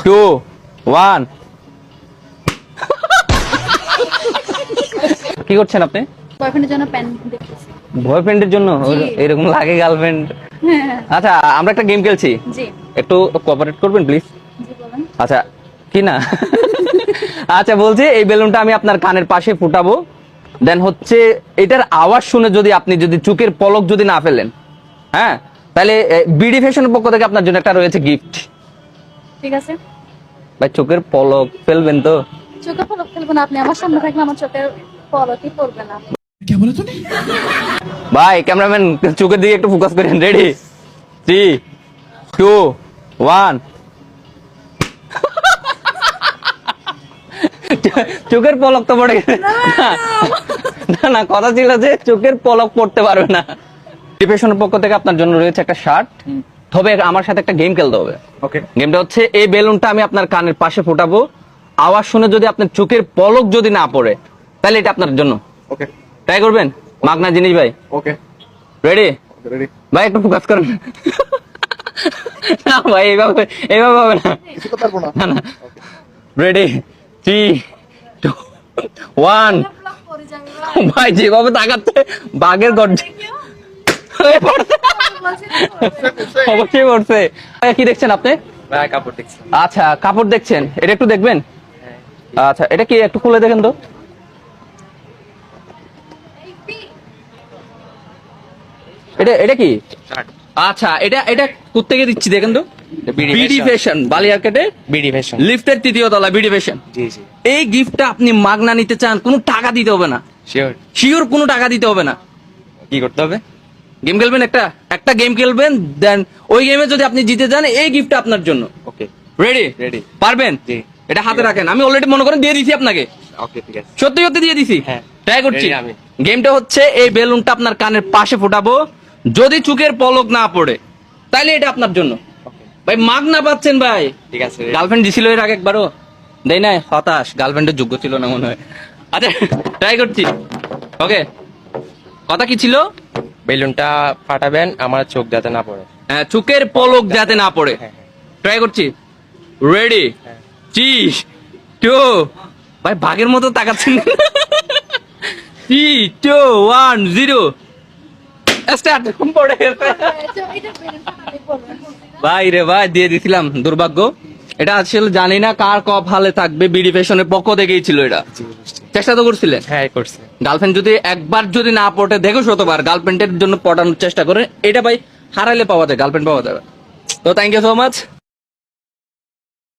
2 1 কি করছেন আপনি? বয়ফ্রেন্ডের জন্য প্যান্ট দেখতেছি। বয়ফ্রেন্ডের জন্য এরকম লাগে গার্লফ্রেন্ড? আচ্ছা আমরা একটা গেম খেলছি, জি একটু কোঅপারেট করবেন প্লিজ? জি বলেন। আচ্ছা কি না আচ্ছা বলছি এই বেলুনটা আমি আপনার কানের পাশে ফুটাবো, দেন হচ্ছে এটার আওয়াজ শুনে যদি আপনি যদি চোখের পলক যদি না ফেলেন, হ্যাঁ, তাহলে বিডি ফ্যাশনের পক্ষ থেকে আপনার জন্য একটা রয়েছে গিফট। ঠিক আছে। ভাই চোখের পলক ফেলবেন তো? চোখে পলক ফেলবো না, আপনি আমার সামনে থাকলে আমার চোখের পলকই পড়বে না। ভাই ক্যামেরাম্যান চোখের দিকে একটু ফোকাস করেন। রেডি 3 2 1 চোখের পলক তো পড়ে গেছে। না না কথা ছিল যে চোখের পলক পড়তে পারবে না। ডিপ্রেশনের পক্ষ থেকে আপনার জন্য রয়েছে একটা শার্ট, তবে আমার সাথে একটা গেম খেলতে হবে। ওকে। গেমটা হচ্ছে এই বেলুনটা আমি আপনার কানের পাশে ফোটাবো, আওয়াজ শুনে যদি আপনার চোখের পলক যদি না পড়ে তাহলে এটা আপনার জন্য। ওকে। ট্রাই করবেন? মাগনা জিনিস ভাই। ওকে। রেডি? রেডি। ভাই একটু ফোকাস করেন। না ভাই এইভাবে এইভাবে হবে না। কিছু করতে পারবো না। না না রেডি 3 2 1 ভাই যেভাবে তাকাচ্ছে বাঘের গর্জে অবশ্যই পড়ছে। ভাই কি দেখছেন আপনি? ভাই কাপড় দেখছি। আচ্ছা কাপড় দেখছেন, এটা একটু দেখবেন? আচ্ছা এটা কি একটু খুলে দেখেন তো। এটা এটা কি? আচ্ছা এটা এটা কোত্থেকে দিচ্ছি দেখেন তো। বিডি ফ্যাশন বালিয়ারকেটে বিডি ফ্যাশন। লিফটের তৃতীয় তলা বিডি ফ্যাশন। জি জি। এই গিফটটা আপনি মাগনা নিতে চান, কোনো টাকা দিতে হবে না। শিওর। শিওর কোনো টাকা দিতে হবে না। কি করতে হবে? গেম খেলবেন, একটা একটা গেম খেলবেন, দেন ওই গেমে যদি আপনি জিতে যান এই গিফটটা আপনার জন্য। ওকে। রেডি? Ready. পারবেন? জি। এটা হাতে রাখেন, আমি অলরেডি মনে করেন দিয়ে দিছি আপনাকে। ওকে ঠিক আছে। সত্যি সত্যি দিয়ে দিছি। হ্যাঁ। ট্রাই করছি। Ready আমি। গেমটা হচ্ছে এই বেলুনটা আপনার কানের পাশে ফোটাবো, যদি চোখের পলক না পড়ে তাহলে এটা আপনার জন্য। ওকে। ভাই মাগনা পাচ্ছেন ভাই। ঠিক আছে। গার্লফ্রেন্ড দিছিল এর আগে একবারও দেই নাই, হতাশ, গার্লফ্রেন্ডের যোগ্য ছিল না মনে হয়। আচ্ছা ট্রাই করছি। ওকে কথা কি ছিল? বেলুনটা ফাটাবেন আমার চোখ যাতে না পড়ে। হ্যাঁ চোখের পলক যাতে না পড়ে। হ্যাঁ, ট্রাই করছি। রেডি হ্যাঁ। 3 2 ভাই বাঘের মতো তাকাচ্ছেন। 3 2 1 0 স্টার্ট। পড়ে গেছে ভাই রে ভাই, দিয়ে দিছিলাম, দুর্ভাগ্য। এটা আসলে জানি না কার কপালে থাকবে, বিডি ফ্যাশনের পক্ষ থেকেই ছিল এটা। জি বুঝছি। চেষ্টা তো করছিলেন। হ্যাঁ করছে। গার্লফ্রেন্ড যদি একবার যদি না পটে দেখো শতবার গার্লফ্রেন্ডের জন্য পটানোর চেষ্টা করে, এটা ভাই হারাইলে পাওয়া যায়, গার্লফ্রেন্ড পাওয়া যাবে। তো থ্যাংক ইউ সো মাচ।